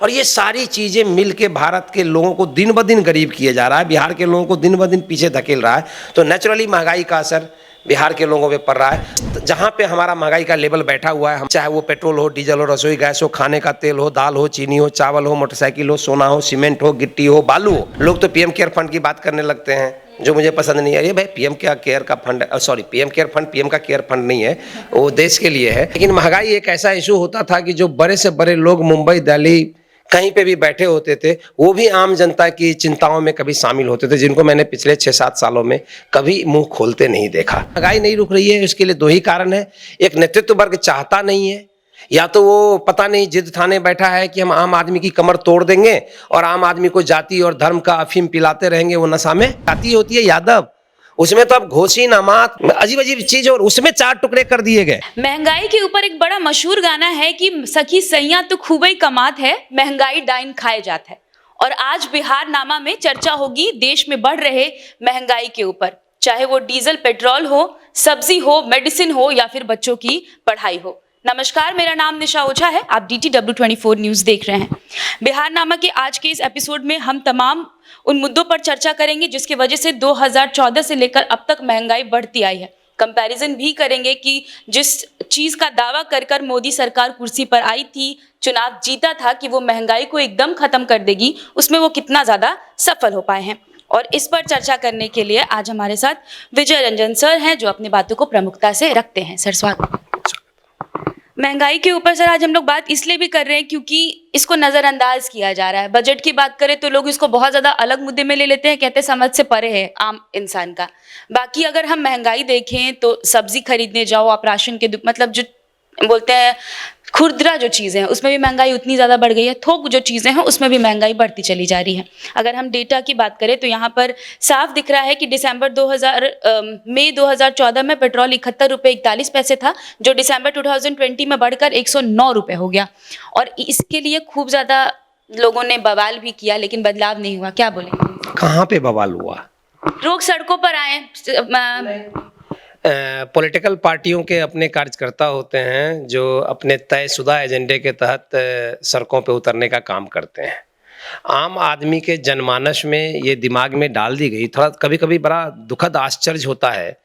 और ये सारी चीज़ें मिल के भारत के लोगों को दिन ब दिन गरीब किए जा रहा है, बिहार के लोगों को दिन ब दिन पीछे धकेल रहा है। तो नेचुरली महंगाई का असर बिहार के लोगों पे पड़ रहा है। जहाँ पे हमारा महंगाई का लेवल बैठा हुआ है, हम चाहे वो पेट्रोल हो, डीजल हो, रसोई गैस हो, खाने का तेल हो, दाल हो, चीनी हो, चावल हो, मोटरसाइकिल हो, सोना हो, सीमेंट हो, गिट्टी हो, बालू हो, लोग तो पीएम केयर फंड की बात करने लगते हैं, जो मुझे पसंद नहीं है। ये भाई पीएम केयर का fund, sorry PM care fund PM का केयर फंड नहीं है, वो देश के लिए है। लेकिन महंगाई एक ऐसा इशू होता था कि जो बड़े से बड़े लोग मुंबई, दिल्ली कहीं पे भी बैठे होते थे, वो भी आम जनता की चिंताओं में कभी शामिल होते थे, जिनको मैंने पिछले 6-7 सालों में कभी मुंह खोलते नहीं देखा। महंगाई नहीं रुक रही है, इसके लिए दो ही कारण है। एक, नेतृत्व वर्ग चाहता नहीं है, या तो वो पता नहीं जिद ठाने बैठा है कि हम आम आदमी की कमर तोड़ देंगे और आम आदमी को जाति और धर्म का अफीम पिलाते रहेंगे। वो नशा में जाति होती है यादव, उसमें तो अब घोषी नामात अजीब अजीब चीज, और उसमें 4 टुकड़े कर दिए गए। महंगाई के ऊपर एक बड़ा मशहूर गाना है कि सखी सैया तो खूब ही कमात है, महंगाई डाइन खाए जात है। और आज बिहार नामा में चर्चा होगी देश में बढ़ रहे महंगाई के ऊपर, चाहे वो डीजल पेट्रोल हो, सब्जी हो, मेडिसिन हो या फिर बच्चों की पढ़ाई हो। नमस्कार, मेरा नाम निशा ओझा है, आप DTW 24 न्यूज देख रहे हैं। बिहार नामा के आज के इस एपिसोड में हम तमाम उन मुद्दों पर चर्चा करेंगे जिसकी वजह से 2014 से लेकर अब तक महंगाई बढ़ती आई है। कंपैरिजन भी करेंगे कि जिस चीज का दावा कर कर मोदी सरकार कुर्सी पर आई थी, चुनाव जीता था कि वो महंगाई को एकदम खत्म कर देगी, उसमें वो कितना ज्यादा सफल हो पाए हैं। और इस पर चर्चा करने के लिए आज हमारे साथ विजय रंजन सर हैं, जो अपनी बातों को प्रमुखता से रखते हैं। सर स्वागत। महंगाई के ऊपर सर आज हम लोग बात इसलिए भी कर रहे हैं क्योंकि इसको नजरअंदाज किया जा रहा है। बजट की बात करें तो लोग इसको बहुत ज्यादा अलग मुद्दे में ले लेते हैं, कहते हैं समझ से परे है आम इंसान का। बाकी अगर हम महंगाई देखें तो सब्जी खरीदने जाओ आप, राशन के मतलब जो बोलते हैं खुदरा जो चीज़ें हैं उसमें भी महंगाई उतनी ज़्यादा बढ़ गई है, थोक जो चीज़ें हैं उसमें भी महंगाई बढ़ती चली जा रही है। अगर हम डेटा की बात करें तो यहाँ पर साफ दिख रहा है कि मई 2014 में पेट्रोल 71 रुपये 41 पैसे था, जो दिसंबर 2020 में बढ़कर 109 रुपये हो गया। और इसके लिए खूब ज़्यादा लोगों ने बवाल भी किया, लेकिन बदलाव नहीं हुआ। क्या बोलेंगे? कहाँ पे बवाल हुआ? लोग सड़कों पर आए। पॉलिटिकल पार्टियों के अपने कार्यकर्ता होते हैं जो अपने तयशुदा एजेंडे के तहत सड़कों पे उतरने का काम करते हैं। आम आदमी के जनमानस में ये दिमाग में डाल दी गई। थोड़ा कभी कभी बड़ा दुखद आश्चर्य होता है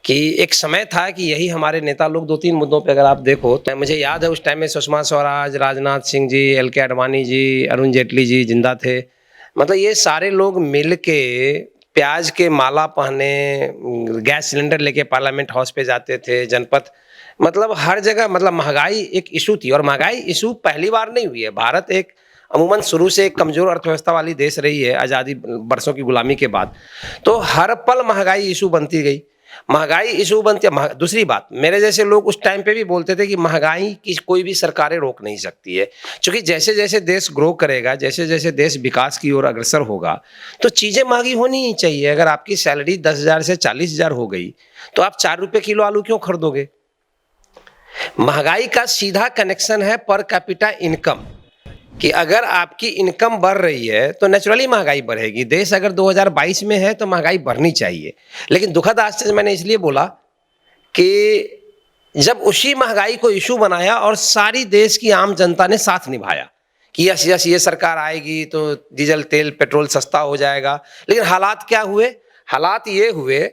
कि एक समय था कि यही हमारे नेता लोग 2-3 मुद्दों पे अगर आप देखो तो मुझे याद है उस टाइम में सुषमा स्वराज, राजनाथ सिंह जी, LK आडवाणी जी, अरुण जेटली जी जिंदा थे। मतलब ये सारे लोग मिल के प्याज के माला पहने, गैस सिलेंडर लेके पार्लियामेंट हाउस पे जाते थे, जनपद, मतलब हर जगह। मतलब महंगाई एक इशू थी, और महंगाई इशू पहली बार नहीं हुई है। भारत एक अमूमन शुरू से एक कमजोर अर्थव्यवस्था वाली देश रही है आज़ादी वर्षों की गुलामी के बाद, तो हर पल महंगाई इशू बनती गई। महंगाई इशू बनती है। दूसरी बात, मेरे जैसे लोग उस टाइम पे भी बोलते थे कि महंगाई की कोई भी सरकारें रोक नहीं सकती है, क्योंकि जैसे जैसे देश ग्रो करेगा, जैसे जैसे देश विकास की ओर अग्रसर होगा, तो चीज़ें महंगी होनी ही चाहिए। अगर आपकी सैलरी 10,000 से 40,000 हो गई तो आप 4 रुपये किलो आलू क्यों खरीदोगे? महंगाई का सीधा कनेक्शन है पर कैपिटा इनकम, कि अगर आपकी इनकम बढ़ रही है तो नेचुरली महंगाई बढ़ेगी। देश अगर 2022 में है तो महंगाई बढ़नी चाहिए। लेकिन दुखद आश्चर्य मैंने इसलिए बोला कि जब उसी महंगाई को इशू बनाया और सारी देश की आम जनता ने साथ निभाया कि यस यस ये सरकार आएगी तो डीजल तेल पेट्रोल सस्ता हो जाएगा। लेकिन हालात क्या हुए? हालात ये हुए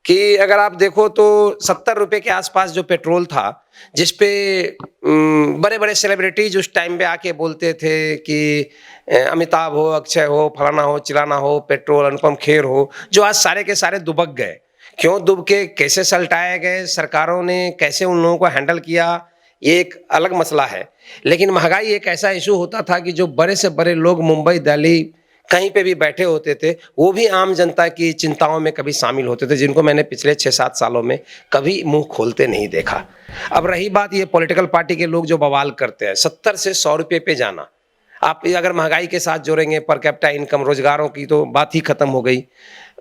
कि अगर आप देखो तो 70 रुपये के आसपास जो पेट्रोल था, जिसपे बड़े बड़े सेलिब्रिटीज उस टाइम पे आके बोलते थे कि अमिताभ हो, अक्षय हो, फलाना हो, चिलाना हो, पेट्रोल अनुपम खेर हो, जो आज सारे के सारे दुबक गए। क्यों दुब के, कैसे सल्टाए गए, सरकारों ने कैसे उन लोगों को हैंडल किया, ये एक अलग मसला है। लेकिन महंगाई एक ऐसा इशू होता था कि जो बड़े से बड़े लोग मुंबई, दिल्ली कहीं पे भी बैठे होते थे, वो भी आम जनता की चिंताओं में कभी शामिल होते थे, जिनको मैंने पिछले 6-7 सालों में कभी मुंह खोलते नहीं देखा। अब रही बात ये पॉलिटिकल पार्टी के लोग जो बवाल करते हैं, 70 से 100 रुपये पे जाना, आप अगर महंगाई के साथ जोड़ेंगे पर कैपिटा इनकम, रोजगारों की तो बात ही खत्म हो गई।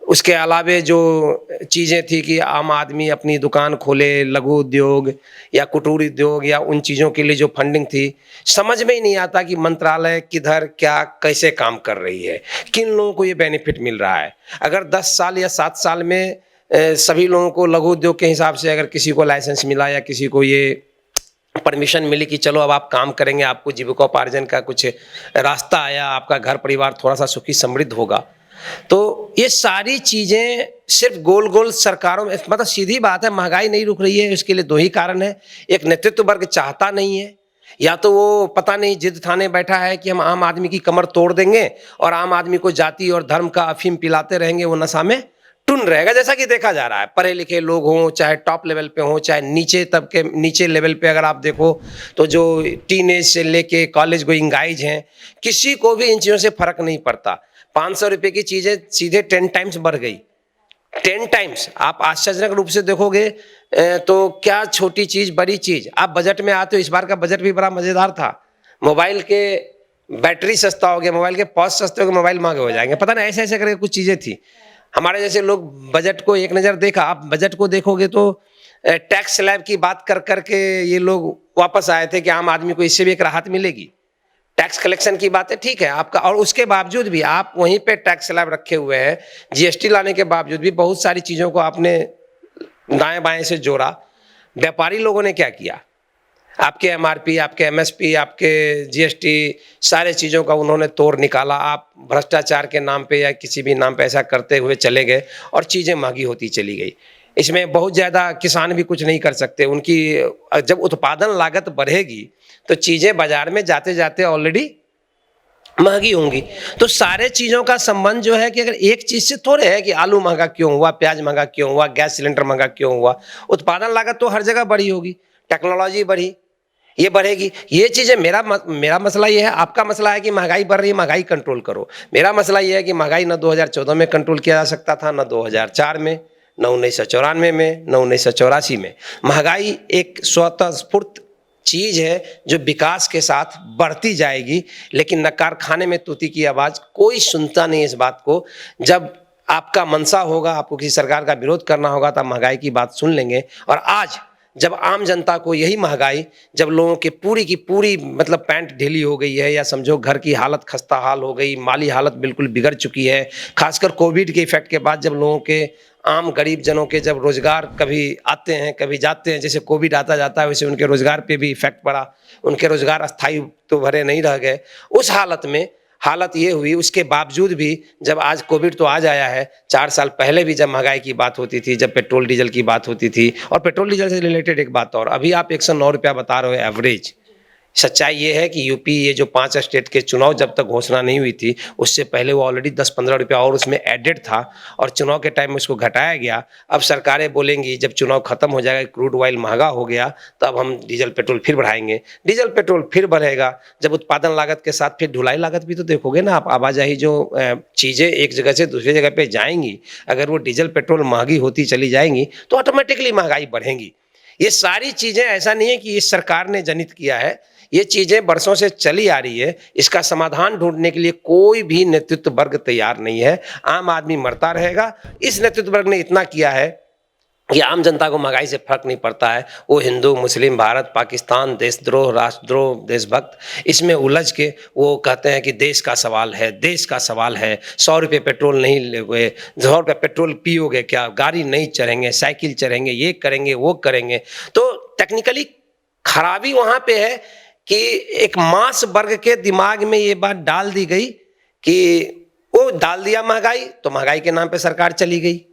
उसके अलावे जो चीज़ें थी कि आम आदमी अपनी दुकान खोले, लघु उद्योग या कुटीर उद्योग या उन चीज़ों के लिए जो फंडिंग थी, समझ में ही नहीं आता कि मंत्रालय किधर क्या कैसे काम कर रही है, किन लोगों को ये बेनिफिट मिल रहा है। अगर 10 साल या 7 साल में सभी लोगों को लघु उद्योग के हिसाब से अगर किसी को लाइसेंस मिला या किसी को ये परमिशन मिली कि चलो अब आप काम करेंगे, आपको जीविकोपार्जन का कुछ रास्ता आया, आपका घर परिवार थोड़ा सा सुखी समृद्ध होगा। तो ये सारी चीजें सिर्फ गोल गोल सरकारों में, मतलब सीधी बात है, महंगाई नहीं रुक रही है, इसके लिए दो ही कारण है। एक, नेतृत्व वर्ग चाहता नहीं है, या तो वो पता नहीं जिद ठाने बैठा है कि हम आम आदमी की कमर तोड़ देंगे और आम आदमी को जाति और धर्म का अफीम पिलाते रहेंगे, वो नशा में टुन रहेगा। जैसा कि देखा जा रहा है, पढ़े लिखे लोग हों, चाहे टॉप लेवल पे हों, चाहे नीचे तबके नीचे लेवल पे अगर आप देखो तो जो टीनेज से लेके कॉलेज गोइंग गाइज हैं, किसी को भी इन चीज़ों से फर्क नहीं पड़ता। 500 रुपये की चीज़ें सीधे 10 टाइम्स बढ़ गई, 10 टाइम्स। आप आश्चर्यजनक रूप से देखोगे तो क्या छोटी चीज़ बड़ी चीज़। आप बजट में आते हो, इस बार का बजट भी बड़ा मज़ेदार था। मोबाइल के बैटरी सस्ता हो गया, मोबाइल के पॉज सस्ते हो गए, मोबाइल महंगे हो जाएंगे, पता नहीं ऐसे ऐसे करके कुछ चीज़ें थी। हमारे जैसे लोग बजट को एक नज़र देखा, आप बजट को देखोगे तो टैक्स स्लैब की बात कर करके ये लोग वापस आए थे कि आम आदमी को इससे भी एक राहत मिलेगी। टैक्स कलेक्शन की बात है, ठीक है आपका, और उसके बावजूद भी आप वहीं पे टैक्स स्लैब रखे हुए हैं। जीएसटी लाने के बावजूद भी बहुत सारी चीज़ों को आपने दाएं बाएं से जोड़ा। व्यापारी लोगों ने क्या किया, आपके एमआरपी, आपके एमएसपी, आपके जीएसटी, सारे चीज़ों का उन्होंने तोड़ निकाला। आप भ्रष्टाचार के नाम पे या किसी भी नाम पे ऐसा करते हुए चले गए और चीज़ें महंगी होती चली गई। इसमें बहुत ज़्यादा किसान भी कुछ नहीं कर सकते। उनकी जब उत्पादन लागत बढ़ेगी तो चीज़ें बाजार में जाते जाते ऑलरेडी महंगी होंगी। तो सारे चीज़ों का संबंध जो है कि अगर एक चीज़ से थोड़े है कि आलू महंगा क्यों हुआ, प्याज महंगा क्यों हुआ, गैस सिलेंडर महंगा क्यों हुआ। उत्पादन लागत तो हर जगह बढ़ी होगी, टेक्नोलॉजी बढ़ी, ये बढ़ेगी। ये चीज़ें मेरा मसला ये है, आपका मसला है कि महंगाई बढ़ रही है, महंगाई कंट्रोल करो। मेरा मसला ये है कि महंगाई न 2014 में कंट्रोल किया जा सकता था, न 2004 में, न 1994 में, न 1984 में। महंगाई एक स्वतः स्फूर्त चीज़ है जो विकास के साथ बढ़ती जाएगी, लेकिन न कारखाने में तूती की आवाज़, कोई सुनता नहीं इस बात को। जब आपका मनसा होगा, आपको किसी सरकार का विरोध करना होगा, तब महंगाई की बात सुन लेंगे। और आज जब आम जनता को यही महंगाई, जब लोगों के पूरी की पूरी मतलब पैंट ढीली हो गई है, या समझो घर की हालत खस्ता हाल हो गई, माली हालत बिल्कुल बिगड़ चुकी है, खासकर कोविड के इफेक्ट के बाद, जब लोगों के आम गरीब जनों के जब रोजगार कभी आते हैं कभी जाते हैं, जैसे कोविड आता जाता है वैसे उनके रोजगार पे भी इफेक्ट पड़ा, उनके रोजगार अस्थायी तो भरे नहीं रह गए। उस हालत में हालत ये हुई, उसके बावजूद भी जब आज कोविड तो आज आया है, 4 साल पहले भी जब महंगाई की बात होती थी, जब पेट्रोल डीजल की बात होती थी, और पेट्रोल डीजल से रिलेटेड एक बात और, अभी आप 109 रुपया बता रहे हो एवरेज। सच्चाई ये है कि यूपी, ये जो 5 स्टेट के चुनाव जब तक घोषणा नहीं हुई थी, उससे पहले वो ऑलरेडी 10-15 रुपया और उसमें एडेड था, और चुनाव के टाइम में उसको घटाया गया। अब सरकारें बोलेंगी जब चुनाव खत्म हो जाएगा, क्रूड ऑयल महंगा हो गया, तब हम डीजल पेट्रोल फिर बढ़ाएंगे, डीजल पेट्रोल फिर बढ़ेगा। जब उत्पादन लागत के साथ फिर ढुलाई लागत भी तो देखोगे ना आप, आवाजाही जो चीज़ें एक जगह से दूसरी जगह पे जाएंगी, अगर वो डीजल पेट्रोल महंगी होती चली जाएंगी तो ऑटोमेटिकली महंगाई बढ़ेगी। ये सारी चीज़ें ऐसा नहीं है कि इस सरकार ने जनित किया है, ये चीज़ें बरसों से चली आ रही है। इसका समाधान ढूंढने के लिए कोई भी नेतृत्व वर्ग तैयार नहीं है, आम आदमी मरता रहेगा। इस नेतृत्व वर्ग ने इतना किया है कि आम जनता को महंगाई से फर्क नहीं पड़ता है। वो हिंदू, मुस्लिम, भारत, पाकिस्तान, देशद्रोह, राष्ट्रद्रोह, देशभक्त, इसमें उलझ के वो कहते हैं कि देश का सवाल है, देश का सवाल है। 100 रुपये पेट्रोल नहीं लोगे, 100 रुपये पेट्रोल पियोगे क्या, गाड़ी नहीं चढ़ेंगे, साइकिल चढ़ेंगे, ये करेंगे वो करेंगे। तो टेक्निकली खराबी वहाँ पे है कि एक मास वर्ग के दिमाग में ये बात डाल दी गई कि वो डाल दिया महंगाई, तो महंगाई के नाम पे सरकार चली गई।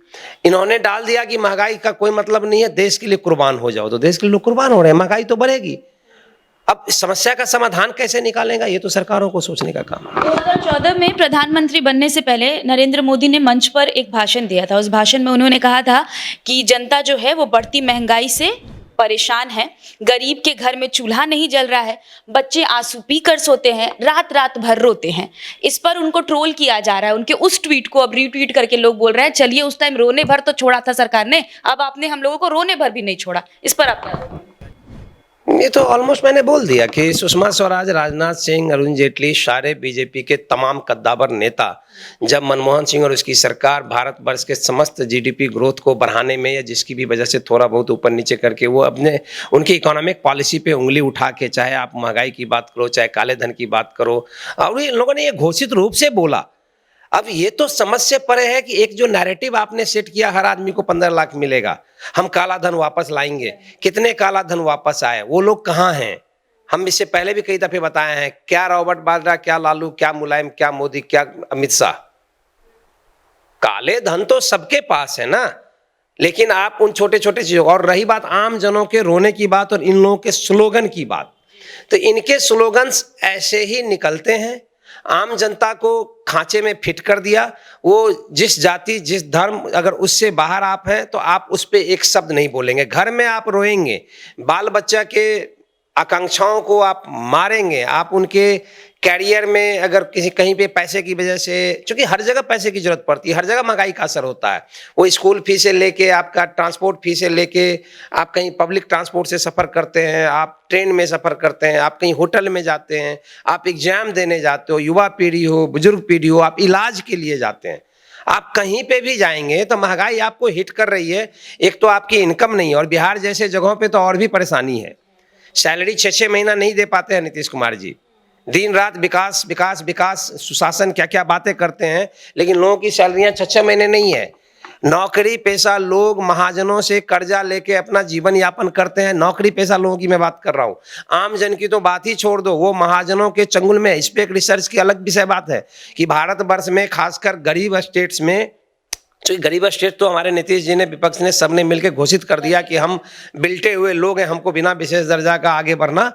इन्होंने डाल दिया कि महंगाई का कोई मतलब नहीं है, देश के लिए कुर्बान हो जाओ, तो देश के लिए लोग कुर्बान हो रहे हैं, महंगाई तो बढ़ेगी। अब समस्या का समाधान कैसे निकालेगा, ये तो सरकारों को सोचने का काम है। 2014 में प्रधानमंत्री बनने से पहले नरेंद्र मोदी ने मंच पर एक भाषण दिया था। उस भाषण में उन्होंने कहा था कि जनता जो है वो बढ़ती महंगाई से परेशान है, गरीब के घर में चूल्हा नहीं जल रहा है, बच्चे आंसू पी कर सोते हैं, रात रात भर रोते हैं। इस पर उनको ट्रोल किया जा रहा है। उनके उस ट्वीट को अब रीट्वीट करके लोग बोल रहे हैं चलिए उस टाइम रोने भर तो छोड़ा था सरकार ने, अब आपने हम लोगों को रोने भर भी नहीं छोड़ा। इस पर आप क्या कहेंगे? ये तो ऑलमोस्ट मैंने बोल दिया कि सुषमा स्वराज, राजनाथ सिंह, अरुण जेटली, सारे बीजेपी के तमाम कद्दावर नेता, जब मनमोहन सिंह और उसकी सरकार भारतवर्ष के समस्त जीडीपी ग्रोथ को बढ़ाने में या जिसकी भी वजह से थोड़ा बहुत ऊपर नीचे करके वो अपने उनकी इकोनॉमिक पॉलिसी पे उंगली उठा के, चाहे आप महंगाई की बात करो, चाहे काले धन की बात करो, और इन लोगों ने ये घोषित रूप से बोला। अब ये तो समझ से परे है कि एक जो नैरेटिव आपने सेट किया हर आदमी को 15 लाख मिलेगा, हम काला धन वापस लाएंगे, कितने काला धन वापस आए, वो लोग कहाँ हैं? हम इससे पहले भी कई दफे बताए हैं, क्या रॉबर्ट वाड्रा, क्या लालू, क्या मुलायम, क्या मोदी, क्या अमित शाह। काले धन तो सबके पास है ना, लेकिन आप उन छोटे छोटे चीजों, और रही बात आम जनों के रोने की बात और इन लोगों के स्लोगन की बात, तो इनके स्लोगन्स ऐसे ही निकलते हैं, आम जनता को खांचे में फिट कर दिया। वो जिस जाति, जिस धर्म, अगर उससे बाहर आप हैं तो आप उस पर एक शब्द नहीं बोलेंगे, घर में आप रोएंगे, बाल बच्चा के आकांक्षाओं को आप मारेंगे, आप उनके कैरियर में अगर किसी कहीं पे पैसे की वजह से, क्योंकि हर जगह पैसे की जरूरत पड़ती है, हर जगह महंगाई का असर होता है, वो स्कूल फीस से लेके आपका ट्रांसपोर्ट फीस से लेके, आप कहीं पब्लिक ट्रांसपोर्ट से सफ़र करते हैं, आप ट्रेन में सफ़र करते हैं, आप कहीं होटल में जाते हैं, आप एग्जाम देने जाते हो, युवा पीढ़ी हो, बुजुर्ग पीढ़ी हो, आप इलाज के लिए जाते हैं, आप कहीं पे भी जाएंगे तो महंगाई आपको हिट कर रही है। एक तो आपकी इनकम नहीं है, और बिहार जैसे जगहों पे तो और भी परेशानी है, सैलरी 6-6 महीना नहीं दे पाते हैं नीतीश कुमार जी, दिन रात विकास विकास विकास, सुशासन, क्या क्या बातें करते हैं, लेकिन लोगों की सैलरियां 6-6 महीने नहीं है। नौकरी पेशा लोग महाजनों से कर्जा लेके अपना जीवन यापन करते हैं, नौकरी पेशा लोगों की मैं बात कर रहा हूँ, आम जन की तो बात ही छोड़ दो, वो महाजनों के चंगुल में। इस पे एक रिसर्च की अलग विषय बात है कि भारतवर्ष में खासकर गरीब स्टेट्स में, तो गरीब स्टेट तो हमारे नीतीश जी ने, विपक्ष ने, सबने मिलकर घोषित कर दिया कि हम बिल्टे हुए लोग हैं, हमको बिना विशेष दर्जा का आगे बढ़ना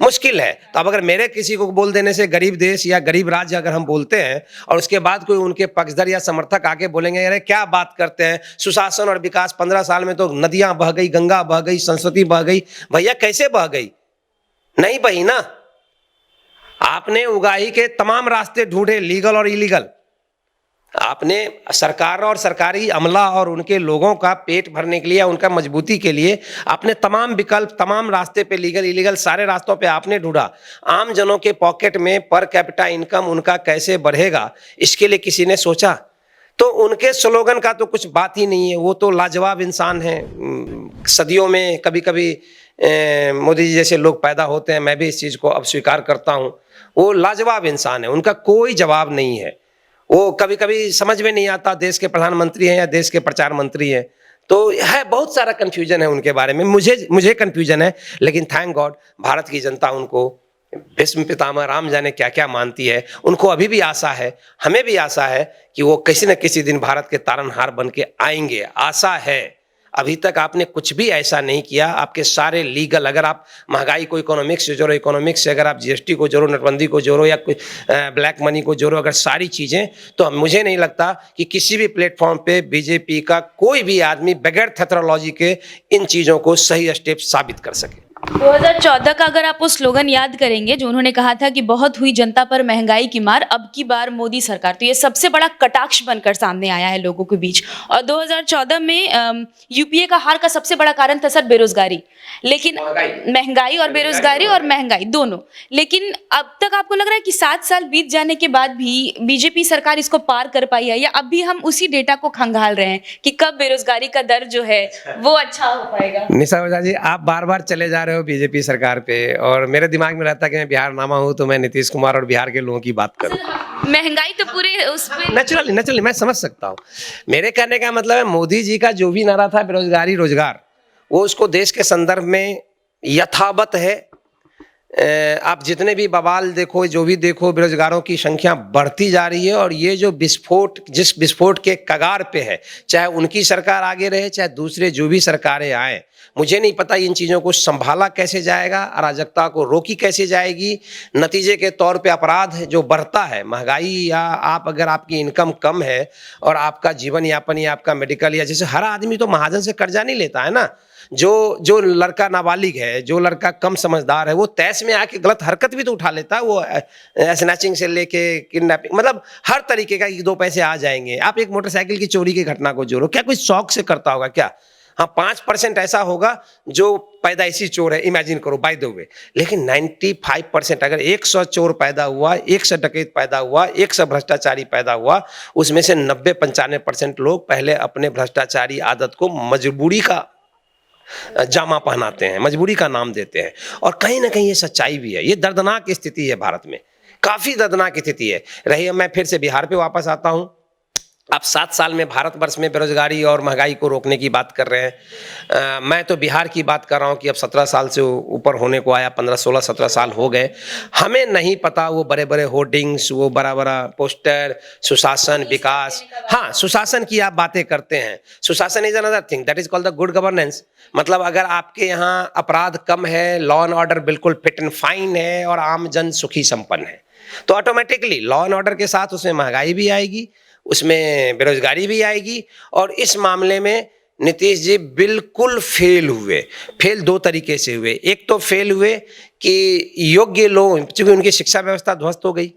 मुश्किल है। तो अब अगर मेरे किसी को बोल देने से गरीब देश या गरीब राज्य अगर हम बोलते हैं, और उसके बाद कोई उनके पक्षधर या समर्थक आके बोलेंगे अरे क्या बात करते हैं, सुशासन और विकास, 15 साल में तो नदियां बह गई, गंगा बह गई, सरस्वती बह गई, भैया कैसे बह गई? नहीं बही ना। आपने उगाही के तमाम रास्ते ढूंढे, लीगल और इलीगल, आपने सरकार और सरकारी अमला और उनके लोगों का पेट भरने के लिए, उनका मजबूती के लिए आपने तमाम विकल्प, तमाम रास्ते पे, लीगल इलीगल, सारे रास्तों पे आपने ढूंढा। आम जनों के पॉकेट में पर कैपिटा इनकम उनका कैसे बढ़ेगा, इसके लिए किसी ने सोचा? तो उनके स्लोगन का तो कुछ बात ही नहीं है, वो तो लाजवाब इंसान है। सदियों में कभी कभी मोदी जी जैसे लोग पैदा होते हैं, मैं भी इस चीज़ को अब स्वीकार करता हूँ, वो लाजवाब इंसान है, उनका कोई जवाब नहीं है। वो कभी कभी समझ में नहीं आता देश के प्रधानमंत्री हैं या देश के प्रचार मंत्री हैं, तो है बहुत सारा कन्फ्यूजन है उनके बारे में, मुझे कन्फ्यूजन है, लेकिन थैंक गॉड भारत की जनता उनको भीष्म पितामह राम जाने क्या क्या मानती है। उनको अभी भी आशा है, हमें भी आशा है कि वो किसी न किसी दिन भारत के तारनहार बन के आएंगे, आशा है। अभी तक आपने कुछ भी ऐसा नहीं किया, आपके सारे लीगल, अगर आप महंगाई को इकोनॉमिक्स से जोड़ो, इकोनॉमिक्स से अगर आप जीएसटी को जोड़ो, नोटबंदी को जोड़ो, या कोई ब्लैक मनी को जोड़ो, अगर सारी चीज़ें, तो मुझे नहीं लगता कि किसी भी प्लेटफॉर्म पे बीजेपी का कोई भी आदमी बगैर थेथरोलॉजी के इन चीज़ों को सही स्टेप साबित कर सके। 2014 का अगर आप वो स्लोगन याद करेंगे जो उन्होंने कहा था कि बहुत हुई जनता पर महंगाई की मार, अब की बार मोदी सरकार, तो ये सबसे बड़ा कटाक्ष बनकर सामने आया है लोगों के बीच। और 2014 में यूपीए का हार का सबसे बड़ा कारण था सर बेरोजगारी, लेकिन महंगाई और बेरोजगारी और महंगाई दोनों। लेकिन अब तक आपको लग रहा है कि 7 साल बीत जाने के बाद भी बीजेपी सरकार इसको पार कर पाई है, या अब भी हम उसी डेटा को खंगाल रहे हैं कि कब बेरोजगारी का दर जो है वो अच्छा हो पाएगा? निशा ओझा जी, आप बार बार चले जा रहे हो बीजेपी सरकार पे, और मेरे दिमाग में रहता है कि मैं बिहार नामा हूं तो मैं नीतीश कुमार और बिहार के लोगों की बात करूं। महंगाई तो पूरे उस पे नेचुरली मैं समझ सकता हूं। मेरे कहने का मतलब है, मोदी जी का जो भी नारा था बेरोजगारी रोजगार, वो उसको देश के संदर्भ में यथावत है। आप जितने भी बवाल देखो, जो भी देखो, बेरोजगारों की संख्या बढ़ती जा रही है, और ये जो विस्फोट, जिस विस्फोट के कगार पे है, चाहे उनकी सरकार आगे रहे, चाहे दूसरे जो भी सरकारें आए, मुझे नहीं पता इन चीज़ों को संभाला कैसे जाएगा, अराजकता को रोकी कैसे जाएगी। नतीजे के तौर पे अपराध जो बढ़ता है, महंगाई, या आप अगर आपकी इनकम कम है और आपका जीवन यापन या आपका मेडिकल, या जैसे हर आदमी तो महाजन से कर्जा नहीं लेता है ना, जो लड़का नाबालिग है, जो लड़का कम समझदार है, वो तैश में आके गलत हरकत भी तो उठा लेता है। वो स्नैचिंग से लेके किडनैपिंग, मतलब हर तरीके का, 2 पैसे आ जाएंगे। आप एक मोटरसाइकिल की चोरी की घटना को जोड़ो, क्या कोई शौक से करता होगा क्या? हाँ, 5% ऐसा होगा जो पैदाइशी चोर है, इमेजिन करो, बाय द वे। लेकिन 95%, अगर 100 चोर पैदा हुआ, 100 डकैत पैदा हुआ, 100 भ्रष्टाचारी पैदा हुआ, उसमें से 90-95% लोग पहले अपने भ्रष्टाचारी आदत को मजबूरी का जामा पहनाते हैं, मजबूरी का नाम देते हैं। और कहीं ना कहीं ये सच्चाई भी है, ये दर्दनाक स्थिति है भारत में काफ़ी दर्दनाक स्थिति है रही है। मैं फिर से बिहार पे वापस आता हूँ। आप 7 साल में भारतवर्ष में बेरोजगारी और महंगाई को रोकने की बात कर रहे हैं। मैं तो बिहार की बात कर रहा हूँ कि अब 17 साल से ऊपर होने को आया, 15, 16, 17 साल हो गए। हमें नहीं पता वो बड़े बड़े होर्डिंग्स, वो बड़ा बड़ा पोस्टर, सुशासन, विकास। हाँ, सुशासन की आप बातें करते हैं। सुशासन is another thing, that is called the good governance. मतलब अगर आपके यहाँ अपराध कम है, लॉ एंड ऑर्डर बिल्कुल फिट एंड फाइन है और आम जन सुखी संपन्न है, तो ऑटोमेटिकली लॉ एंड ऑर्डर के साथ उसमें महंगाई भी आएगी, उसमें बेरोजगारी भी आएगी। और इस मामले में नीतीश जी बिल्कुल फेल 2 तरीके से हुए। एक तो फेल हुए कि योग्य लोग, चूंकि उनकी शिक्षा व्यवस्था ध्वस्त हो गई,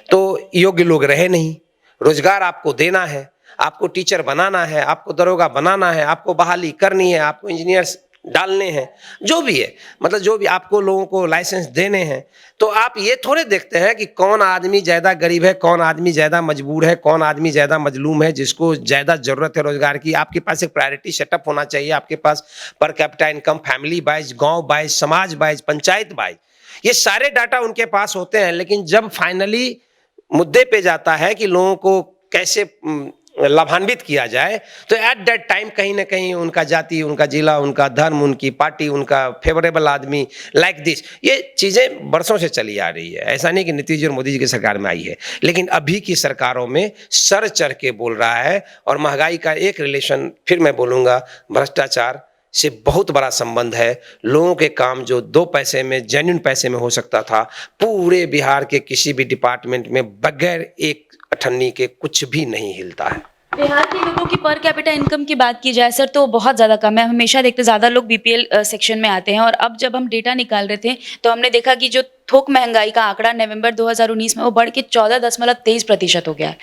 तो योग्य लोग रहे नहीं। रोजगार आपको देना है, आपको टीचर बनाना है, आपको दरोगा बनाना है, आपको बहाली करनी है, आपको इंजीनियर्स डालने हैं, जो भी है, मतलब जो भी आपको लोगों को लाइसेंस देने हैं। तो आप ये थोड़े देखते हैं कि कौन आदमी ज़्यादा गरीब है, कौन आदमी ज़्यादा मजबूर है, कौन आदमी ज़्यादा मजलूम है, जिसको ज़्यादा ज़रूरत है रोजगार की। आपके पास एक प्रायोरिटी सेटअप होना चाहिए। आपके पास per capita income, family wise, गांव वाइज, समाज वाइज, पंचायत वाइज, ये सारे डाटा उनके पास होते हैं। लेकिन जब फाइनली मुद्दे पे जाता है कि लोगों को कैसे लाभान्वित किया जाए, तो एट दैट टाइम कहीं ना कहीं उनका जाति, उनका जिला, उनका धर्म, उनकी पार्टी, उनका फेवरेबल आदमी, लाइक दिस, ये चीज़ें बरसों से चली आ रही है। ऐसा नहीं कि नीतीश जी और मोदी जी की सरकार में आई है, लेकिन अभी की सरकारों में सर चढ़ के बोल रहा है। और महंगाई का एक रिलेशन, फिर मैं बोलूँगा, भ्रष्टाचार से बहुत बड़ा संबंध है। लोगों के काम जो 2 पैसे में, जेन्युइन पैसे में हो सकता था, पूरे बिहार के किसी भी डिपार्टमेंट में बगैर एक अठन्नी के कुछ भी नहीं हिलता है। बिहार के लोगों की पर कैपिटा इनकम की बात की जाए सर, तो बहुत ज़्यादा कम है। हमेशा देखते ज़्यादा लोग बीपीएल सेक्शन में आते हैं। और अब जब हम डेटा निकाल रहे थे तो हमने देखा कि जो थोक महंगाई का आंकड़ा नवंबर 2019 में वो बढ़ के 14.23% हो गया है।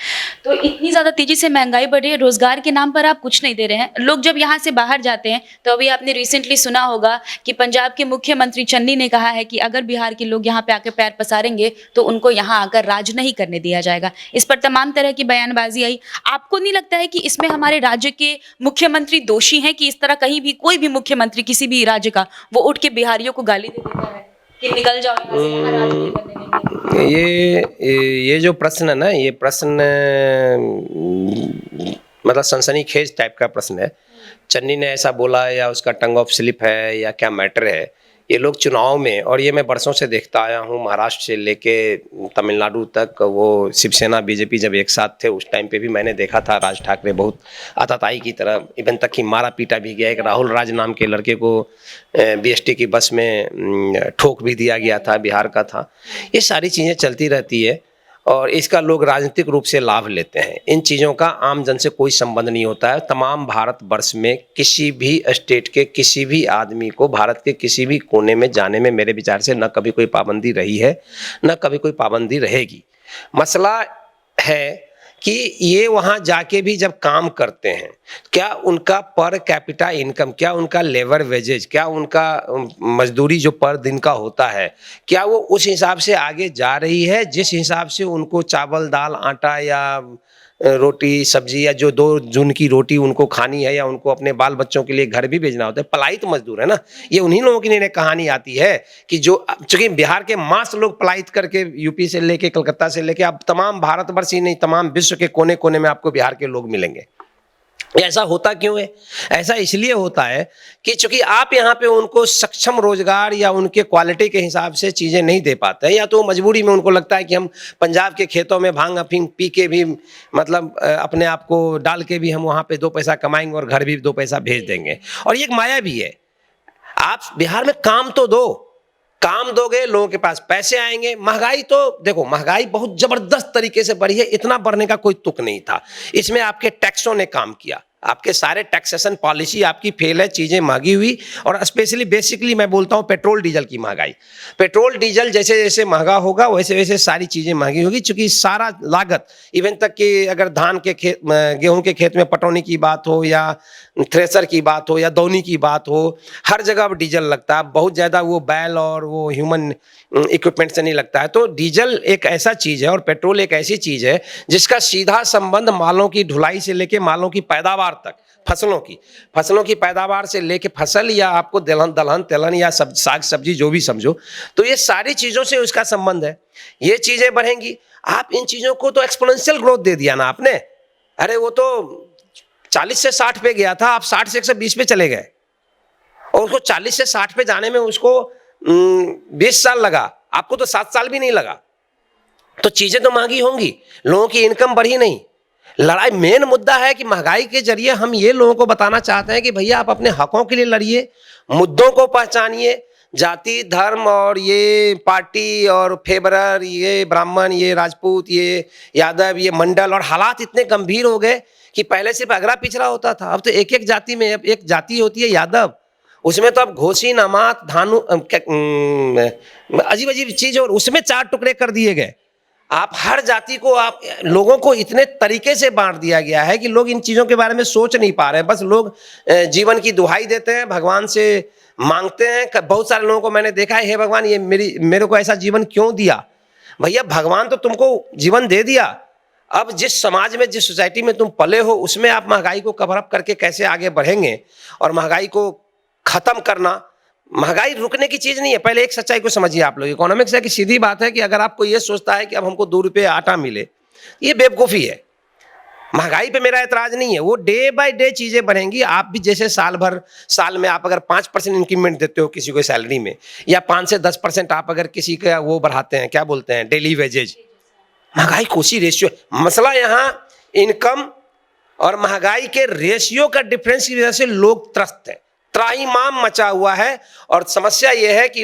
तो इतनी ज़्यादा तेज़ी से महंगाई बढ़ी है, रोजगार के नाम पर आप कुछ नहीं दे रहे हैं। लोग जब यहाँ से बाहर जाते हैं, तो अभी आपने रिसेंटली सुना होगा कि पंजाब के मुख्यमंत्री चन्नी ने कहा है कि अगर बिहार के लोग यहाँ पे आकर पैर पसारेंगे तो उनको यहाँ आकर राज नहीं करने दिया जाएगा। इस पर तमाम तरह की बयानबाजी आई। आपको नहीं लगता है कि इसमें हमारे राज्य के मुख्यमंत्री दोषी हैं कि इस तरह कहीं भी कोई भी मुख्यमंत्री किसी भी राज्य का वो उठ के बिहारियों को गाली दे देता है कि निकल जाओ यहाँ से, यहाँ राज नहीं करने देंगे? ये जो प्रश्न है ना, ये प्रश्न मतलब सनसनीखेज टाइप का प्रश्न है। चन्नी ने ऐसा बोला या उसका टंग ऑफ स्लिप है या क्या मैटर है, ये लोग चुनाव में, और ये मैं बरसों से देखता आया हूँ, महाराष्ट्र से लेके तमिलनाडु तक, वो शिवसेना बीजेपी जब एक साथ थे उस टाइम पे भी मैंने देखा था राज ठाकरे बहुत आतताई की तरह, इवन तक कि मारा पीटा भी गया। एक राहुल राज नाम के लड़के को बीएसटी की बस में ठोक भी दिया गया था, बिहार का था। ये सारी चीज़ें चलती रहती है और इसका लोग राजनीतिक रूप से लाभ लेते हैं। इन चीज़ों का आम जन से कोई संबंध नहीं होता है। तमाम भारतवर्ष में किसी भी स्टेट के किसी भी आदमी को भारत के किसी भी कोने में जाने में मेरे विचार से न कभी कोई पाबंदी रही है, न कभी कोई पाबंदी रहेगी। मसला है कि ये वहाँ जाके भी जब काम करते हैं, क्या उनका पर कैपिटा इनकम, क्या उनका लेबर वेजेज, क्या उनका मजदूरी जो पर दिन का होता है, क्या वो उस हिसाब से आगे जा रही है जिस हिसाब से उनको चावल, दाल, आटा या रोटी, सब्जी या जो 2 जून की रोटी उनको खानी है, या उनको अपने बाल बच्चों के लिए घर भी भेजना होता है। पलायित मजदूर है ना, ये उन्हीं लोगों की नहीं कहानी आती है कि जो, चूंकि बिहार के मास लोग पलायित करके यूपी से लेके, कलकत्ता से लेके, अब तमाम भारतवर्ष ही नहीं, तमाम विश्व के कोने कोने में आपको बिहार के लोग मिलेंगे। ऐसा होता क्यों है? ऐसा इसलिए होता है कि चूंकि आप यहाँ पे उनको सक्षम रोजगार या उनके क्वालिटी के हिसाब से चीज़ें नहीं दे पाते हैं, या तो मजबूरी में उनको लगता है कि हम पंजाब के खेतों में भांग अफीम पी के भी, मतलब अपने आप को डाल के भी हम वहाँ पे 2 पैसा कमाएंगे और घर भी 2 पैसा भेज देंगे। और ये एक माया भी है। आप बिहार में काम तो दो, काम दोगे लोगों के पास पैसे आएंगे। महंगाई तो देखो, महंगाई बहुत जबरदस्त तरीके से बढ़ी है, इतना बढ़ने का कोई तुक नहीं था। इसमें आपके टैक्सों ने काम किया, आपके सारे टैक्सेशन पॉलिसी आपकी फेल है, चीज़ें महंगी हुई। और स्पेशली बेसिकली मैं बोलता हूँ पेट्रोल डीजल की महंगाई। पेट्रोल डीजल जैसे जैसे महंगा होगा वैसे वैसे सारी चीज़ें महंगी होगी, चूँकि सारा लागत, इवन तक कि अगर धान के खेत, गेहूं के खेत में पटौनी की बात हो या थ्रेसर की बात हो या दौनी की बात हो, हर जगह अब डीजल लगता है। बहुत ज़्यादा वो बैल और वो ह्यूमन इक्विपमेंट से नहीं लगता है। तो डीजल एक ऐसा चीज़ है और पेट्रोल एक ऐसी चीज़ है जिसका सीधा संबंध मालों की ढुलाई से लेके मालों की पैदावार तक, फसलों की पैदावार से लेके फसल या आपको दलहन तिलहन या साग सब्जी जो भी समझो, तो ये सारी चीज़ों से उसका संबंध है। ये चीज़ें बढ़ेंगी। आप इन चीज़ों को तो एक्सपोनेंशियल ग्रोथ दे दिया ना आपने। अरे वो तो 40 से 60 पे गया था, आप 60 से 120 पे चले गए, और उसको 40 से 60 पे जाने में उसको 20 साल लगा, आपको तो 7 साल भी नहीं लगा। तो चीजें तो महंगी होंगी, लोगों की इनकम बढ़ी नहीं। लड़ाई मेन मुद्दा है कि महंगाई के जरिए हम ये लोगों को बताना चाहते हैं कि भैया आप अपने हकों के लिए लड़िए, मुद्दों को पहचानिए। जाति धर्म और ये पार्टी और फेवरर, ये ब्राह्मण, ये राजपूत, ये यादव, ये मंडल, और हालात इतने गंभीर हो गए कि पहले सिर्फ अगरा पिछड़ा होता था, अब तो एक एक जाति में, एक जाति होती है यादव, उसमें तो अब घोसी नमात धानु अजीब अजीब चीज, और उसमें 4 टुकड़े कर दिए गए। आप हर जाति को, आप लोगों को इतने तरीके से बांट दिया गया है कि लोग इन चीज़ों के बारे में सोच नहीं पा रहे हैं। बस लोग जीवन की दुहाई देते हैं, भगवान से मांगते हैं। बहुत सारे लोगों को मैंने देखा है, हे भगवान ये मेरे को ऐसा जीवन क्यों दिया। भैया भगवान तो तुमको जीवन दे दिया, अब जिस समाज में, जिस सोसाइटी में तुम पले हो, उसमें आप महंगाई को कवर अप करके कैसे आगे बढ़ेंगे। और महंगाई को खत्म करना, महंगाई रुकने की चीज नहीं है। पहले एक सच्चाई को समझिए आप लोग, इकोनॉमिक्स है कि सीधी बात है कि अगर आपको ये सोचता है कि अब हमको 2 रुपये आटा मिले, ये बेवकूफ़ी है। महंगाई पे मेरा एतराज नहीं है, वो डे बाय डे चीजें बढ़ेंगी। आप भी जैसे साल में आप अगर 5% इंक्रीमेंट देते हो किसी को सैलरी में, या 5 से 10% आप अगर किसी का वो बढ़ाते हैं, क्या बोलते हैं, डेली वेजेज, महंगाई को उसी रेशियो। मसला यहाँ इनकम और महंगाई के रेशियो का डिफरेंस की वजह से लोग त्रस्त हैं, त्राहिमाम मचा हुआ है। और समस्या यह है कि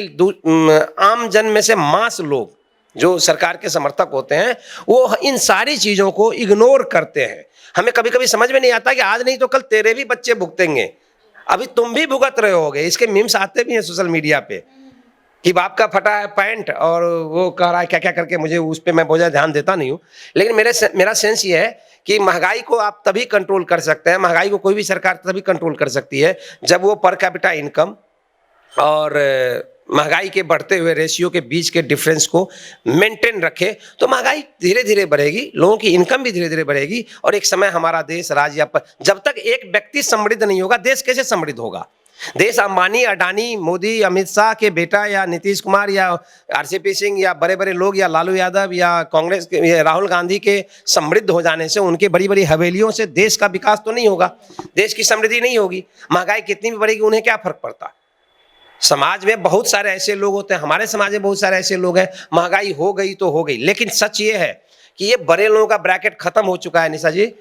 आम जन में से मास लोग जो सरकार के समर्थक होते हैं, वो इन सारी चीजों को इग्नोर करते हैं। हमें कभी कभी समझ में नहीं आता कि आज नहीं तो कल तेरे भी बच्चे भुगतेंगे, अभी तुम भी भुगत रहे होगे। इसके मीम्स आते भी हैं सोशल मीडिया पे कि बाप का फटा है पैंट और वो कह रहा है क्या क्या करके, मुझे उस पर मैं बहुत ज़्यादा ध्यान देता नहीं हूँ। लेकिन मेरा सेंस ये है कि महंगाई को आप तभी कंट्रोल कर सकते हैं, महंगाई को कोई भी सरकार तभी कंट्रोल कर सकती है जब वो पर कैपिटा इनकम और महंगाई के बढ़ते हुए रेशियो के बीच के डिफरेंस को मेंटेन रखे। तो महंगाई धीरे धीरे बढ़ेगी, लोगों की इनकम भी धीरे धीरे बढ़ेगी, और एक समय हमारा देश राज्य जब तक एक व्यक्ति समृद्ध नहीं होगा, देश कैसे समृद्ध होगा। देश अंबानी, अडानी, मोदी, अमित शाह के बेटा या नीतीश कुमार या आरसीपी सिंह या बड़े बड़े लोग या लालू यादव या कांग्रेस के या राहुल गांधी के समृद्ध हो जाने से, उनके बड़ी बड़ी हवेलियों से देश का विकास तो नहीं होगा, देश की समृद्धि नहीं होगी। महंगाई कितनी भी बढ़ेगी, उन्हें क्या फर्क पड़ता। समाज में बहुत सारे ऐसे लोग होते हैं, हमारे समाज में बहुत सारे ऐसे लोग हैं, महंगाई हो गई तो हो गई। लेकिन सच ये है कि ये बड़े लोगों का ब्रैकेट खत्म हो चुका है निशा जी।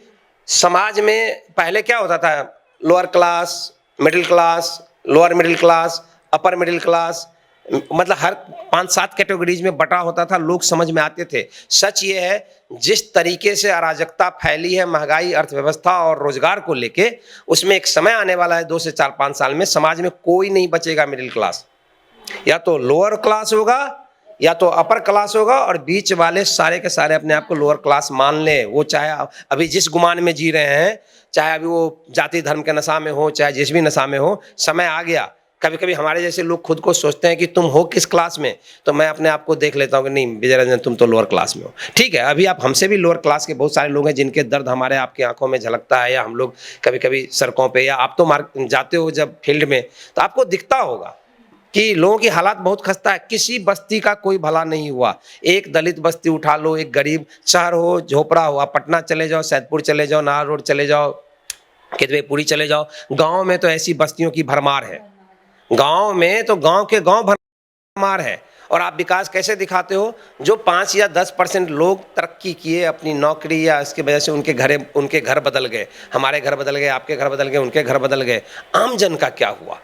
समाज में पहले क्या होता था, lower class, middle class, lower middle class, upper middle class, मतलब हर 5-7 कैटेगरीज में बटा होता था, लोग समझ में आते थे। सच ये है, जिस तरीके से अराजकता फैली है महंगाई, अर्थव्यवस्था और रोजगार को लेके, उसमें एक समय आने वाला है 2 से 4-5 साल में, समाज में कोई नहीं बचेगा मिडिल क्लास। या तो लोअर क्लास होगा या तो अपर क्लास होगा, और बीच वाले सारे के सारे अपने आप को लोअर क्लास मान ले। वो चाहे अभी जिस गुमान में जी रहे हैं, चाहे अभी वो जाति धर्म के नशा में हो, चाहे जिस भी नशा में हो, समय आ गया। कभी कभी हमारे जैसे लोग खुद को सोचते हैं कि तुम हो किस क्लास में, तो मैं अपने आप को देख लेता हूँ कि नहीं विजय रंजन, तुम तो लोअर क्लास में हो। ठीक है, अभी आप हमसे भी लोअर क्लास के बहुत सारे लोग हैं जिनके दर्द हमारे आपकी आंखों में झलकता है, या हम लोग कभी कभी सड़कों पे, या आप तो जाते हो जब फील्ड में, तो आपको दिखता होगा कि लोगों की हालात बहुत खस्ता है। किसी बस्ती का कोई भला नहीं हुआ। एक दलित बस्ती उठा लो, एक गरीब शहर हो, झोपड़ा हो, आप पटना चले जाओ, सैदपुर चले जाओ, नाहर रोड चले जाओ, केतवेपुरी चले जाओ, गाँव में तो ऐसी बस्तियों की भरमार है। गांव में तो गांव के गांव भरमार है। और आप विकास कैसे दिखाते हो, जो 5 या 10% लोग तरक्की किए अपनी नौकरी या इसकी वजह से उनके घर बदल गए, हमारे घर बदल गए, आपके घर बदल गए, उनके घर बदल गए। आम जन का क्या हुआ।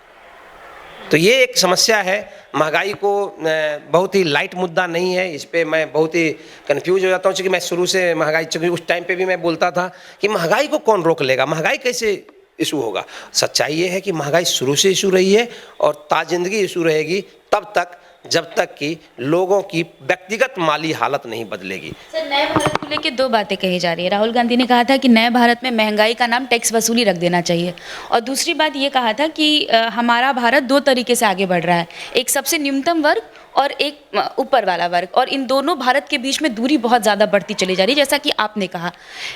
तो ये एक समस्या है। महंगाई को बहुत ही लाइट मुद्दा नहीं है, इस पर मैं बहुत ही कंफ्यूज हो जाता हूँ, क्योंकि मैं शुरू से महंगाई, चूँकि उस टाइम पे भी मैं बोलता था कि महंगाई को कौन रोक लेगा, महंगाई कैसे इशू होगा। सच्चाई ये है कि महंगाई शुरू से इशू रही है और ताजिंदगी इशू रहेगी तब तक जब तक कि लोगों की व्यक्तिगत माली हालत नहीं बदलेगी। सर, नए भारत को लेकर 2 बातें कही जा रही है। राहुल गांधी ने कहा था कि नए भारत में महंगाई का नाम टैक्स वसूली रख देना चाहिए, और दूसरी बात ये कहा था कि हमारा भारत 2 तरीके से आगे बढ़ रहा है, एक सबसे न्यूनतम वर्ग और एक ऊपर वाला वर्ग, और इन दोनों भारत के बीच में दूरी बहुत ज़्यादा बढ़ती चली जा रही है, जैसा कि आपने कहा।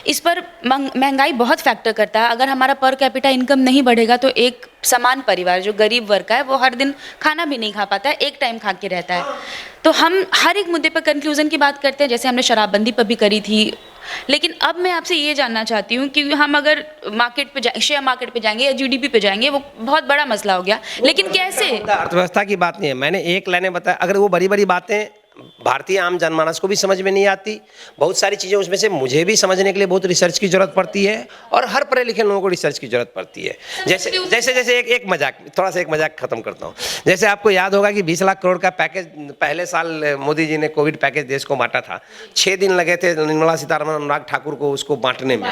इस पर महंगाई बहुत फैक्टर करता है। अगर हमारा पर कैपिटा इनकम नहीं बढ़ेगा तो एक समान परिवार जो गरीब वर्ग का है वो हर दिन खाना भी नहीं खा पाता है, एक टाइम खा के रहता है। तो हम हर एक मुद्दे पर कंक्लूजन की बात करते हैं, जैसे हमने शराबबंदी पर भी करी थी। लेकिन अब मैं आपसे ये जानना चाहती हूँ कि हम अगर मार्केट पे शेयर मार्केट पे जाएंगे या जीडीपी पे जाएंगे, वो बहुत बड़ा मसला हो गया, लेकिन कैसे? अर्थव्यवस्था की बात नहीं है, मैंने एक लाइन में बताया। अगर वो बड़ी बड़ी बातें भारतीय आम जनमानस को भी समझ में नहीं आती, बहुत सारी चीज़ें उसमें से मुझे भी समझने के लिए बहुत रिसर्च की जरूरत पड़ती है, और हर पढ़े लिखे लोगों को रिसर्च की जरूरत पड़ती है। जैसे एक मजाक, थोड़ा सा एक मजाक खत्म करता हूँ। जैसे आपको याद होगा कि 20 लाख करोड़ का पैकेज पहले साल मोदी जी ने कोविड पैकेज देश को बांटा था। 6 दिन लगे थे निर्मला सीतारमण, अनुराग ठाकुर को उसको बांटने में,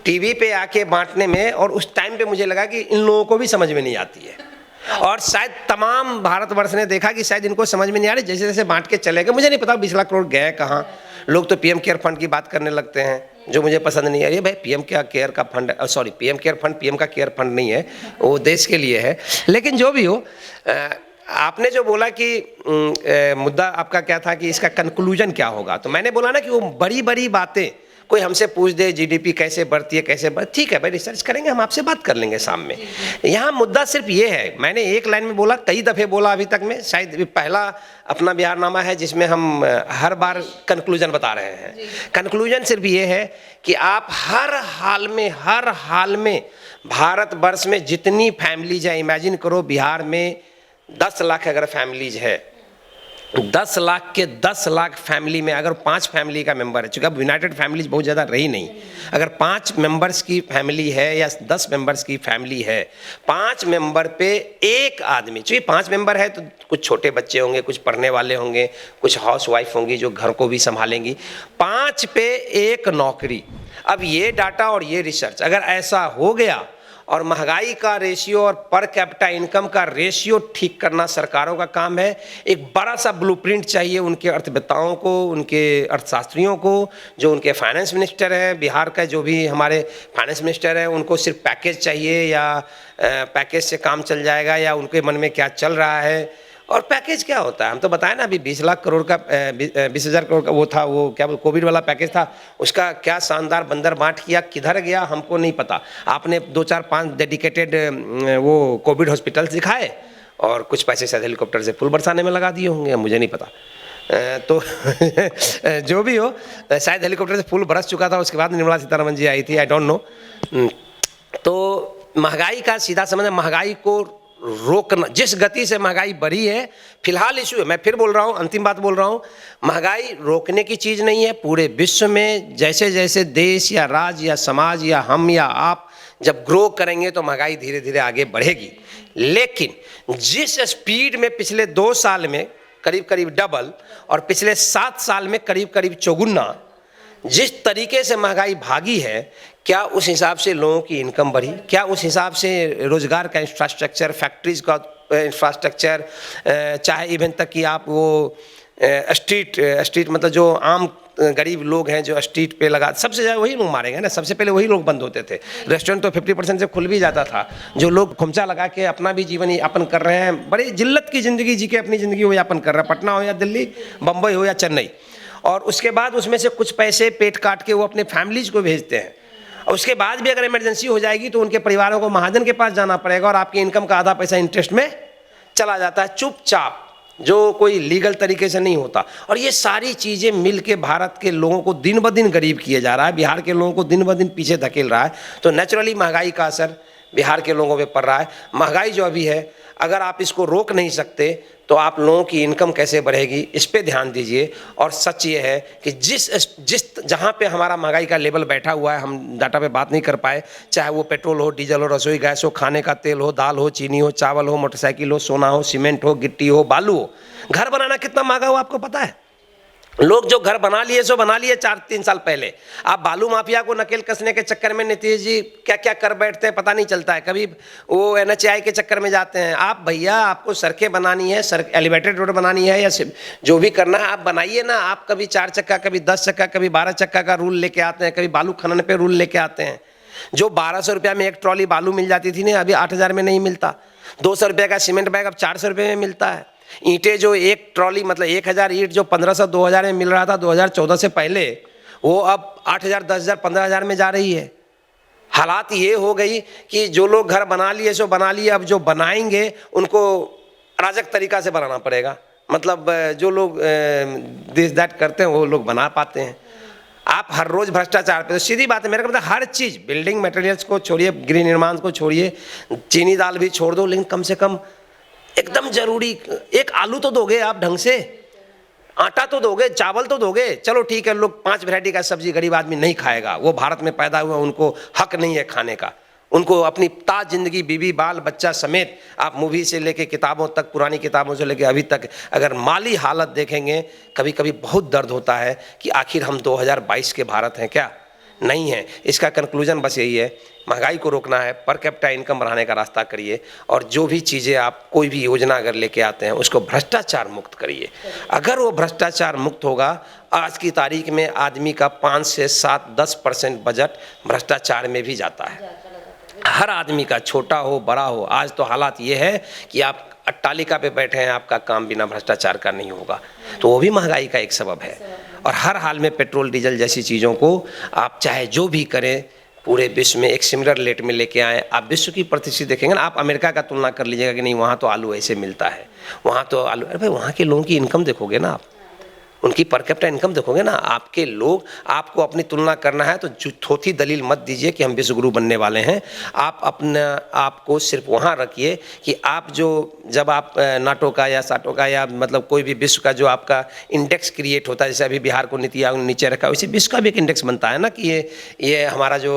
टीवी पे आके बांटने में, और उस टाइम पे मुझे लगा कि इन लोगों को भी समझ में नहीं आती है, और शायद तमाम भारतवर्ष ने देखा कि शायद इनको समझ में नहीं आ रही। जैसे जैसे बांट के चले गए, मुझे नहीं पता 20 लाख करोड़ गए कहाँ। लोग तो पीएम केयर फंड की बात करने लगते हैं, जो मुझे पसंद नहीं है। ये भाई पीएम केयर का fund, sorry PM care fund PM का केयर फंड नहीं है, वो देश के लिए है। लेकिन जो भी हो, आपने जो बोला कि मुद्दा आपका क्या था कि इसका कंक्लूजन क्या होगा, तो मैंने बोला ना कि वो बड़ी बड़ी बातें कोई हमसे पूछ दे जीडीपी कैसे बढ़ती है, कैसे ठीक है भाई, रिसर्च करेंगे, हम आपसे बात कर लेंगे शाम में। यहाँ मुद्दा सिर्फ ये है, मैंने एक लाइन में बोला, कई दफ़े बोला अभी तक में, शायद पहला अपना बिहारनामा है जिसमें हम हर बार कंक्लूजन बता रहे हैं। कंक्लूजन सिर्फ ये है कि आप हर हाल में भारतवर्ष में जितनी फैमिलीज है, इमेजिन करो बिहार में 10 लाख अगर फैमिलीज है, 10 लाख के 10 लाख फैमिली में अगर 5 फैमिली का मेंबर है, चूँकि अब यूनाइटेड फैमिलीज बहुत ज़्यादा रही नहीं, अगर 5 मेंबर्स की फैमिली है या 10 मेंबर्स की फैमिली है, 5 मेंबर पे एक आदमी, चूँकि 5 मेंबर है तो कुछ छोटे बच्चे होंगे, कुछ पढ़ने वाले होंगे, कुछ हाउस वाइफ होंगी जो घर को भी संभालेंगी, 5 पे एक नौकरी। अब ये डाटा और ये रिसर्च अगर ऐसा हो गया, और महंगाई का रेशियो और पर कैपिटा इनकम का रेशियो ठीक करना सरकारों का काम है। एक बड़ा सा ब्लूप्रिंट चाहिए उनके अर्थवेत्ताओं को, उनके अर्थशास्त्रियों को, जो उनके फाइनेंस मिनिस्टर हैं बिहार का, जो भी हमारे फाइनेंस मिनिस्टर हैं, उनको सिर्फ पैकेज चाहिए या पैकेज से काम चल जाएगा, या उनके मन में क्या चल रहा है। और पैकेज क्या होता है, हम तो बताएं ना, अभी 20 लाख करोड़ का 20,000 करोड़ का वो था, वो क्या कोविड वाला पैकेज था, उसका क्या शानदार बंदर बांट किया, किधर गया हमको नहीं पता। आपने 2-4-5 डेडिकेटेड वो कोविड हॉस्पिटल्स दिखाए, और कुछ पैसे शायद हेलीकॉप्टर से फूल बरसाने में लगा दिए होंगे, मुझे नहीं पता। तो जो भी हो, शायद हेलीकॉप्टर से फूल बरस चुका था, उसके बाद निर्मला सीतारमण जी आई थी, आई डोंट नो। तो महंगाई का सीधा समझ, महंगाई को रोकना, जिस गति से महंगाई बढ़ी है, फिलहाल इशू है, मैं फिर बोल रहा हूँ, अंतिम बात बोल रहा हूँ, महंगाई रोकने की चीज़ नहीं है। पूरे विश्व में जैसे जैसे देश या राज्य या समाज या हम या आप जब ग्रो करेंगे तो महंगाई धीरे धीरे आगे बढ़ेगी। लेकिन जिस स्पीड में पिछले 2 साल में करीब करीब डबल, और पिछले 7 साल में करीब करीब चौगुना, जिस तरीके से महंगाई भागी है, क्या उस हिसाब से लोगों की इनकम बढ़ी? क्या उस हिसाब से रोजगार का इंफ्रास्ट्रक्चर, फैक्ट्रीज का इंफ्रास्ट्रक्चर, चाहे इवन तक कि आप वो स्ट्रीट मतलब जो आम गरीब लोग हैं जो स्ट्रीट पे लगा, सबसे ज़्यादा वही लोग मारे गए ना, सबसे पहले वही लोग बंद होते थे। रेस्टोरेंट तो 50% से खुल भी जाता था। जो लोग खुमचा लगा के अपना भी जीवन यापन कर रहे हैं, बड़ी जिल्लत की ज़िंदगी जी के अपनी ज़िंदगी वो यापन कर रहे हैं, पटना हो या दिल्ली, बम्बई हो या चेन्नई। और उसके बाद उसमें से कुछ पैसे पेट काट के वो अपने फैमिलीज को भेजते हैं, और उसके बाद भी अगर इमरजेंसी हो जाएगी तो उनके परिवारों को महाजन के पास जाना पड़ेगा, और आपकी इनकम का आधा पैसा इंटरेस्ट में चला जाता है चुपचाप, जो कोई लीगल तरीके से नहीं होता। और ये सारी चीज़ें मिल के भारत के लोगों को दिन ब दिन गरीब किए जा रहा है, बिहार के लोगों को दिन ब दिन पीछे धकेल रहा है। तो नेचुरली महंगाई का असर बिहार के लोगों पे पड़ रहा है। महंगाई जो अभी है, अगर आप इसको रोक नहीं सकते तो आप लोगों की इनकम कैसे बढ़ेगी, इस पे ध्यान दीजिए। और सच ये है कि जिस जहाँ पे हमारा महंगाई का लेवल बैठा हुआ है, हम डाटा पे बात नहीं कर पाए, चाहे वो पेट्रोल हो, डीजल हो, रसोई गैस हो, खाने का तेल हो, दाल हो, चीनी हो, चावल हो, मोटरसाइकिल हो, सोना हो, सीमेंट हो, गिट्टी हो, बालू हो। घर बनाना कितना महंगा हो आपको पता है? लोग जो घर बना लिए सो बना लिए 4-3 साल पहले। आप बालू माफिया को नकेल कसने के चक्कर में नीतीश जी क्या क्या कर बैठते हैं पता नहीं चलता है। कभी वो NHAI के चक्कर में जाते हैं। आप भैया, आपको सड़कें बनानी है, एलिवेटेड रोड बनानी है, या जो भी करना है आप बनाइए ना। आप कभी 4 चक्का, कभी 10 चक्का, कभी 12 चक्का का रूल लेके आते हैं, कभी बालू खनन पे रूल लेके आते हैं। जो 1200 रुपया में एक ट्रॉली बालू मिल जाती थी ना, अभी 8000 में नहीं मिलता। 200 रुपये का सीमेंट बैग अब 400 रुपये में मिलता है। ईंटें जो एक ट्रॉली मतलब 1000 ईंट जो 1500-2000 में मिल रहा था 2014 से पहले, वो अब 8000, 10000, 15000 में जा रही है। हालात ये हो गई कि जो लोग घर बना लिए सो बना लिए, अब जो बनाएंगे उनको अराजक तरीका से बनाना पड़ेगा। मतलब जो लोग दिस दैट करते हैं वो लोग बना पाते हैं। आप हर रोज भ्रष्टाचार पे, तो सीधी बात है मेरे को मतलब हर चीज़, बिल्डिंग मटेरियल्स को छोड़िए, गृह निर्माण को छोड़िए, चीनी दाल भी छोड़ दो, लेकिन कम से कम एकदम जरूरी एक आलू तो दोगे आप ढंग से, आटा तो दोगे, चावल तो दोगे। चलो ठीक है, लोग 5 वैरायटी का सब्जी गरीब आदमी नहीं खाएगा, वो भारत में पैदा हुआ, उनको हक नहीं है खाने का। उनको अपनी ताज जिंदगी, बीवी बाल बच्चा समेत, आप मूवी से लेके किताबों तक, पुरानी किताबों से लेके अभी तक अगर माली हालत देखेंगे, कभी कभी बहुत दर्द होता है कि आखिर हम 2022 के भारत हैं क्या? नहीं है। इसका कंक्लूजन बस यही है, महंगाई को रोकना है, पर कैपिटा इनकम बढ़ाने का रास्ता करिए, और जो भी चीज़ें आप कोई भी योजना अगर लेके आते हैं उसको भ्रष्टाचार मुक्त करिए। अगर वो भ्रष्टाचार मुक्त होगा, आज की तारीख में आदमी का 5 से 7, 10% बजट भ्रष्टाचार में भी जाता है। हर आदमी का, छोटा हो बड़ा हो। आज तो हालात ये है कि आप अट्टालिका पे बैठे हैं, आपका काम बिना भ्रष्टाचार का नहीं होगा, तो वो भी महंगाई का एक सबब है। और हर हाल में पेट्रोल डीजल जैसी चीज़ों को आप चाहे जो भी करें, पूरे विश्व में एक सिमिलर रेट में लेके आए। आप विश्व की परिस्थिति देखेंगे ना, आप अमेरिका का तुलना कर लीजिएगा कि नहीं वहाँ तो आलू ऐसे मिलता है, वहाँ तो आलू, अरे भाई वहाँ के लोगों की इनकम देखोगे ना आप, उनकी पर कैपिटा इनकम देखोगे ना, आपके लोग, आपको अपनी तुलना करना है तो थोथी दलील मत दीजिए कि हम विश्वगुरु बनने वाले हैं। आप अपने आप को सिर्फ वहाँ रखिए कि आप जो, जब आप नाटो का या साटो का या मतलब कोई भी विश्व का जो आपका इंडेक्स क्रिएट होता है, जैसे अभी बिहार को नीति आयोग ने नीचे रखा, वैसे विश्व का भी एक इंडेक्स बनता है ना कि ये हमारा जो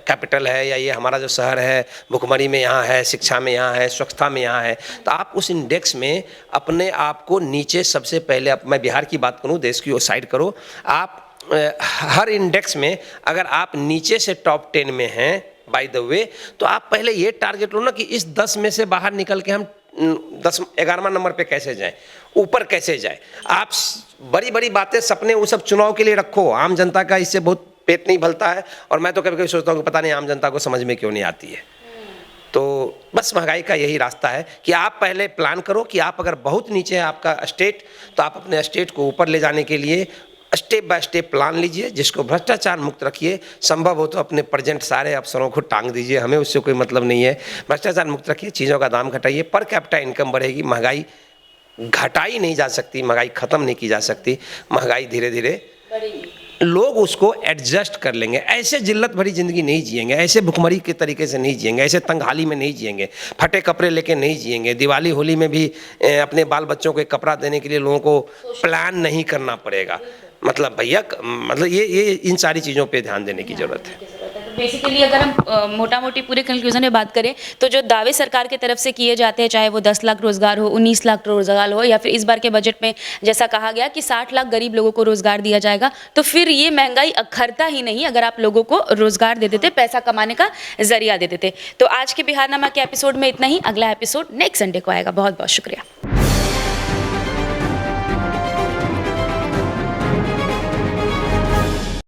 कैपिटल है या ये हमारा जो शहर है, भुखमरी में यहाँ है, शिक्षा में यहाँ है, स्वच्छता में यहाँ है, तो आप उस इंडेक्स में अपने आप को नीचे सबसे पहले, मैं बिहार की बात करूं, देश की साइड करो, आप हर इंडेक्स में अगर आप नीचे से टॉप 10 में हैं बाय द वे, तो आप पहले ये टारगेट लो ना कि इस 10 में से बाहर निकल के हम 11वां नंबर पे कैसे जाएं, ऊपर कैसे जाएं। आप बड़ी बड़ी बातें, सपने, वो सब चुनाव के लिए रखो, आम जनता का इससे बहुत पेट नहीं भरता है। और मैं तो कभी कभी सोचता हूँ कि पता नहीं आम जनता को समझ में क्यों नहीं आती है। तो बस महंगाई का यही रास्ता है कि आप पहले प्लान करो कि आप अगर बहुत नीचे है आपका स्टेट, तो आप अपने स्टेट को ऊपर ले जाने के लिए स्टेप बाय स्टेप प्लान लीजिए, जिसको भ्रष्टाचार मुक्त रखिए। संभव हो तो अपने प्रेजेंट सारे अफसरों को टांग दीजिए, हमें उससे कोई मतलब नहीं है। भ्रष्टाचार मुक्त रखिए, चीज़ों का दाम घटाइए, पर कैपिटा इनकम बढ़ेगी। महंगाई घटाई नहीं जा सकती, महंगाई ख़त्म नहीं की जा सकती, महंगाई धीरे धीरे लोग उसको एडजस्ट कर लेंगे। ऐसे जिल्लत भरी ज़िंदगी नहीं जिएंगे, ऐसे भुखमरी के तरीके से नहीं जिएंगे, ऐसे तंगहाली में नहीं जिएंगे, फटे कपड़े लेके नहीं जिएंगे। दिवाली होली में भी अपने बाल बच्चों को एक कपड़ा देने के लिए लोगों को प्लान नहीं करना पड़ेगा। मतलब भैया, मतलब ये इन सारी चीज़ों पे ध्यान देने की ज़रूरत है। बेसिकली अगर हम मोटा मोटी पूरे कंक्लूजन में बात करें तो जो दावे सरकार की तरफ से किए जाते हैं, चाहे वो 10 लाख रोजगार हो, 19 लाख रोजगार हो, या फिर इस बार के बजट में जैसा कहा गया कि 60 लाख गरीब लोगों को रोजगार दिया जाएगा, तो फिर ये महंगाई अखरता ही नहीं अगर आप लोगों को रोजगार दे देते, पैसा कमाने का जरिया दे देते। तो आज के बिहारनामा के एपिसोड में इतना ही। अगला एपिसोड नेक्स्ट संडे को आएगा। बहुत बहुत शुक्रिया।